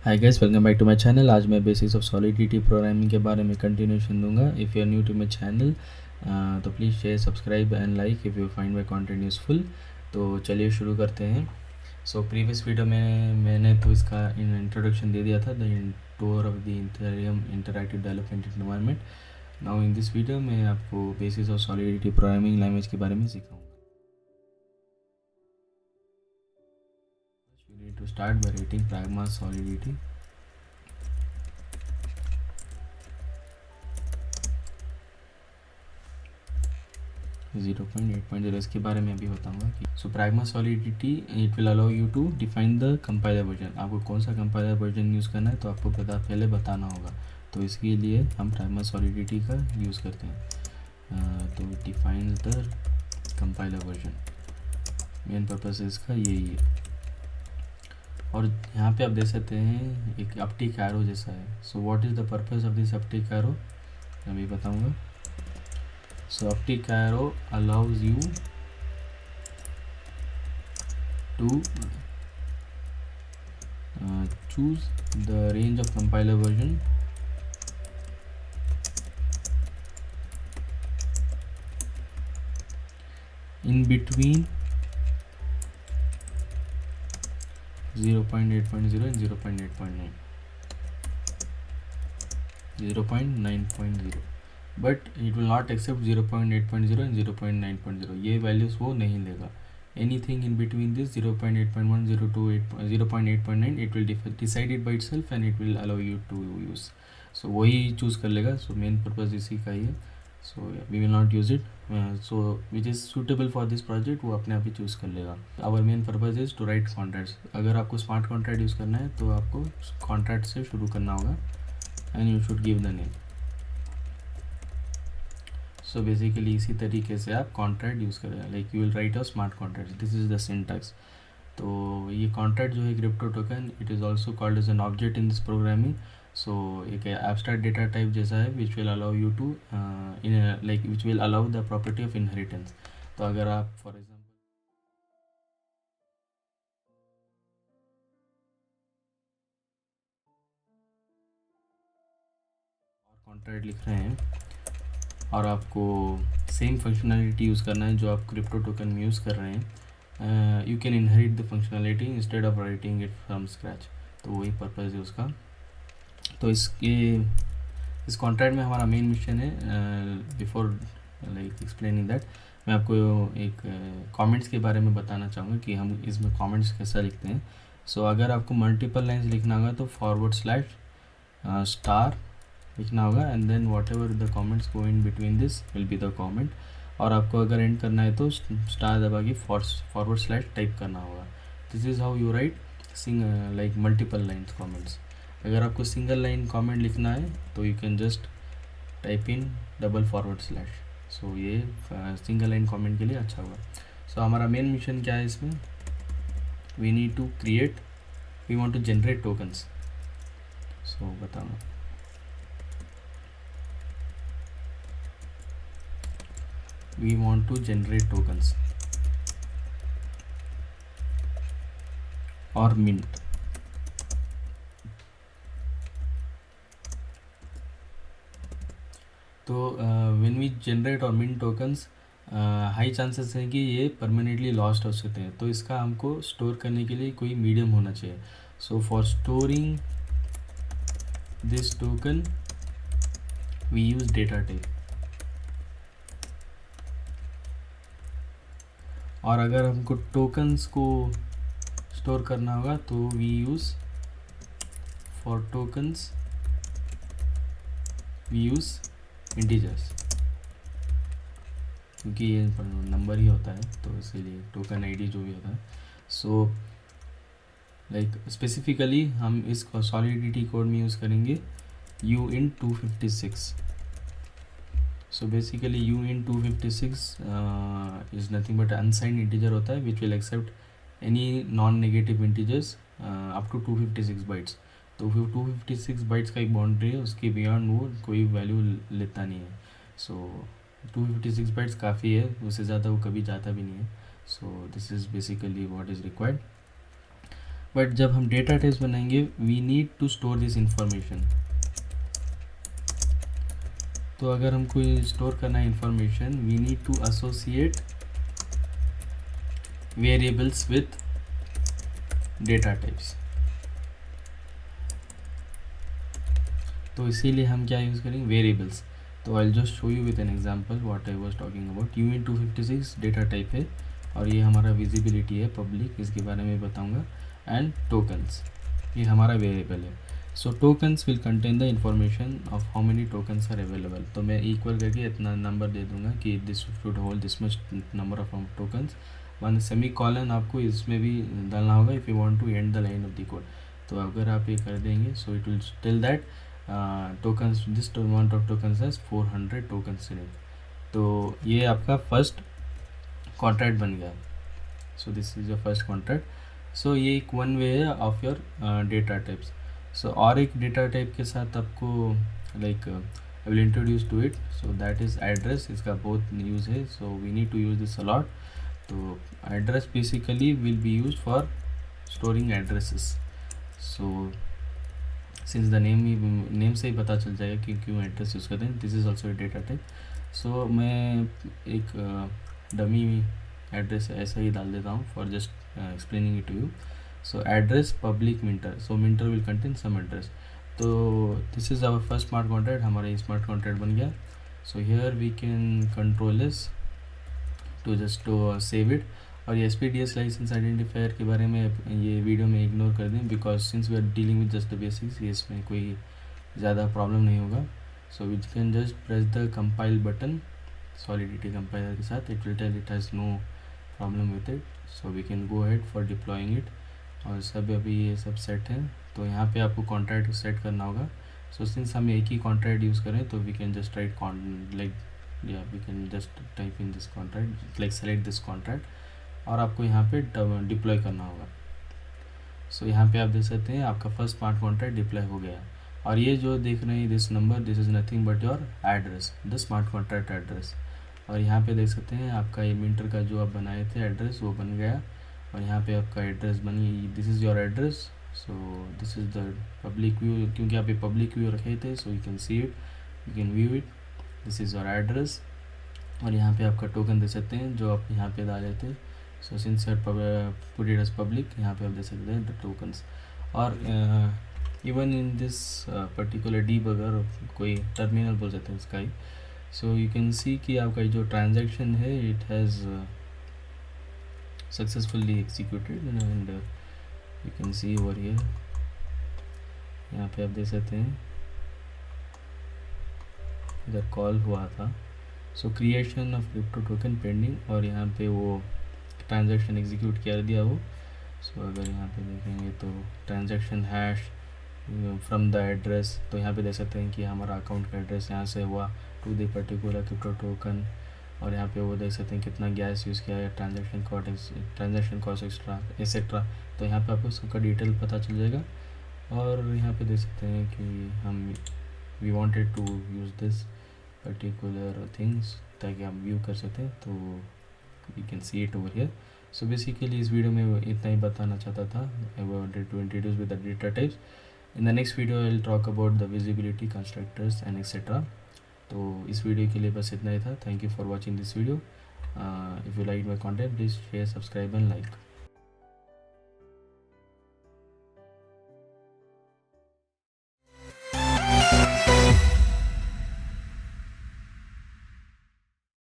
Hi guys, welcome back to my channel. आज मैं basics of solidity programming के बारे में कंटिन्यूशन दूंगा। If you are new to my channel तो please share, subscribe and like if you find my content useful. तो चलिए शुरू करते हैं। सो प्रीवियस वीडियो में मैंने तो इसका इंट्रोडक्शन दे दिया था, the tour of the Ethereum interactive development environment. Now in this video मैं आपको basics of solidity programming language के बारे में सिखाऊंगा। We need to start by writing pragma solidity. 0.8.0 इसके बारे में अभी बताऊंगा कि so pragma solidity it will allow you to define the compiler version. आपको कौन सा कंपाइलर वर्जन यूज़ करना है तो आपको पहले बताना होगा। तो इसके लिए हम प्रैग्मा सॉलिडिटी का यूज़ करते हैं। तो define the compiler version, main purpose इसका यही है। और यहाँ पे आप देख सकते हैं एक अपटिक एरो जैसा है। So what is the purpose of this uptick arrow, अभी बताऊँगा। So optic arrow allows you to choose the range of compiler version in between 0.8.0 and 0.8.9, 0.9.0, but it will not accept 0.8.0 and 0.9.0। ये values वो नहीं लेगा। Anything in between this 0.8.1, 0.8.9 it will decide it by itself and it will allow you to use. So वही choose कर लेगा। So main purpose इसी का ही है। So we will not use it. So which is suitable for this project वो अपने आप ही चूज़ कर लेगा। Our main purpose is to write contracts. अगर आपको स्मार्ट कॉन्ट्रैक्ट यूज़ करना है तो आपको कॉन्ट्रैक्ट से शुरू करना होगा and you should give the name. So basically इसी तरीके से आप कॉन्ट्रैक्ट यूज़ करें, like you will write a smart contract. This is the syntax. तो ये कॉन्ट्रैक्ट जो है crypto token, it is also called as an object in this programming. So एक एब्स्ट्रैक्ट डेटा टाइप जैसा है which will allow you to like which will allow the property of inheritance. तो अगर आप फॉर एग्जाम्पल कॉन्ट्रैक्ट लिख रहे हैं और आपको सेम फंक्शनैलिटी यूज़ करना है जो आप क्रिप्टो टोकन में यूज़ कर रहे हैं, you can inherit the functionality instead of writing it from scratch. तो वही पर्पज़ है उसका। तो इस कॉन्ट्रैक्ट में हमारा मेन मिशन है, बिफोर लाइक एक्सप्लेनिंग दैट मैं आपको एक कमेंट्स के बारे में बताना चाहूँगा कि हम इसमें कमेंट्स कैसा लिखते हैं। सो अगर आपको मल्टीपल लाइन्स लिखना होगा तो / स्टार लिखना होगा and then whatever the comments go in between this will be the comment. और आपको अगर एंड करना है तो स्टार दबा के / टाइप करना होगा। This is how you right like multiple lines comments. अगर आपको सिंगल लाइन कमेंट लिखना है तो यू कैन जस्ट टाइप इन // सो ये सिंगल लाइन कमेंट के लिए अच्छा होगा। सो हमारा मेन मिशन क्या है इसमें, we need to create, we want to generate tokens. So बताना, we want to generate tokens और मिंट। तो व्हेन वी जनरेट और मिंट टोकन्स, हाई चांसेस हैं कि ये परमानेंटली लॉस्ट हो सकते हैं। तो इसका हमको स्टोर करने के लिए कोई मीडियम होना चाहिए। So for storing this token we use data type. और अगर हमको टोकन्स को स्टोर करना होगा तो we use for tokens we use integers, क्योंकि ये नंबर ही होता है तो इसीलिए टोकन आईडी जो भी होता है। सो लाइक स्पेसिफिकली हम इस सॉलिडिटी कोड में यूज़ करेंगे uint256। So basically uint256 is nothing but unsigned integer होता है which will accept any non negative integers up to 256 bytes. तो 256 बाइट्स का एक बाउंड्री है, उसके बियॉन्ड वो कोई वैल्यू लेता नहीं है। सो 256 बाइट्स काफ़ी है, उससे ज़्यादा वो कभी जाता भी नहीं है। So this is basically what is required. But जब हम डेटा टाइप्स बनाएंगे we need to store this information. तो अगर हमको स्टोर करना है information, we need to associate variables with data types. तो इसीलिए हम क्या यूज़ करेंगे, वेरिएबल्स। तो I just show you with an example what I was talking about. UINT256 data type है और ये हमारा विजिबिलिटी है पब्लिक, इसके बारे में बताऊंगा। एंड टोकन्स, ये हमारा वेरिएबल है। So tokens will contain the information of how many tokens are available. तो मैं इक्वल करके इतना नंबर दे दूंगा कि this should hold this much number of tokens. One semicolon आपको इसमें भी डालना होगा if you want to end the line of the code. तो अगर आप ये कर देंगे so it will tell that tokens, this amount of tokens has 400 tokens in it। तो ये आपका फर्स्ट कॉन्ट्रैक्ट बन गया। So this is your first contract. So ये एक वन वे है of your data types. So और एक डेटा टाइप के साथ आपको like I will introduce to it. So that is address. इसका बहुत यूज़ है, so we need to use this a lot. तो address basically will be use for storing addresses. So since the name से ही पता चल जाएगा कि क्यों एड्रेस यूज़ करते हैं। This is also data type. So मैं एक डमी एड्रेस ऐसा ही डाल देता हूँ for just explaining it to you. So address public minter, so minter will contain some address. तो this is our first smart contract, हमारा स्मार्ट कॉन्ट्रैक्ट बन गया। So here we can control this to just to save it. और ये SPDS licence identifier के बारे में ये वीडियो में इग्नोर कर दें, because since we are dealing with just the basics, ये इसमें कोई ज़्यादा प्रॉब्लम नहीं होगा। So we can just press the compile button solidity compiler के साथ, it will tell it has no problem with it. So we can go ahead for deploying it. और सब अभी ये सब सेट है। तो यहाँ पे आपको कॉन्ट्रैक्ट सेट करना होगा। सो सिंस हम एक ही कॉन्ट्रैक्ट यूज़ करें तो we can just write we can just type in this contract, like select this contract, और आपको यहाँ पे डिप्लॉय करना होगा। सो यहाँ पे आप देख सकते हैं आपका फर्स्ट स्मार्ट कॉन्ट्रैक्ट डिप्लॉय हो गया। और ये जो देख रहे हैं this number, this is nothing but your address, the smart contract address. और यहाँ पे देख सकते हैं आपका ये मिंटर का जो आप बनाए थे एड्रेस वो बन गया। और यहाँ पे आपका एड्रेस बनी, this is your address. So this is the public view, क्योंकि आप ये पब्लिक व्यू रखे थे, so you can see it, you can view it. This is your address. और यहाँ पे आपका टोकन दे सकते हैं जो आप यहाँ पे डाले थे। So since put it as public, यहाँ पे आप देख सकते हैं द टोकन्स। और even in this particular debugger, कोई टर्मिनल बोल सकते हैं इसका ही। सो यू कैन सी कि आपका जो ट्रांजैक्शन है it has successfully executed and you can see over here, यहाँ पे आप देख सकते हैं इधर कॉल हुआ था। So creation of crypto token pending, और यहाँ पे वो ट्रांजैक्शन एग्जीक्यूट कर दिया वो। सो अगर यहाँ पे देखेंगे तो transaction hash from the address, तो यहाँ पे देख सकते हैं कि हमारा अकाउंट का एड्रेस यहाँ से हुआ to the particular crypto token. और यहाँ पे वो देख सकते हैं कितना गैस यूज़ किया है, ट्रांजैक्शन कॉस्ट एक्स्ट्रा एक्सेट्रा। तो यहाँ पे आपको सबका डिटेल पता चल जाएगा। और यहाँ पे देख सकते हैं कि हम we wanted to use this particular things ताकि आप व्यू कर सकें, तो you can see it over here। So basically इस वीडियो में इतना ही बताना चाहता था। I wanted to introduce with the data types। In the next video I will talk about the visibility constructors and etc। तो इस वीडियो के लिए बस इतना ही था। Thank you for watching this video। If you like my content, please share, subscribe and like।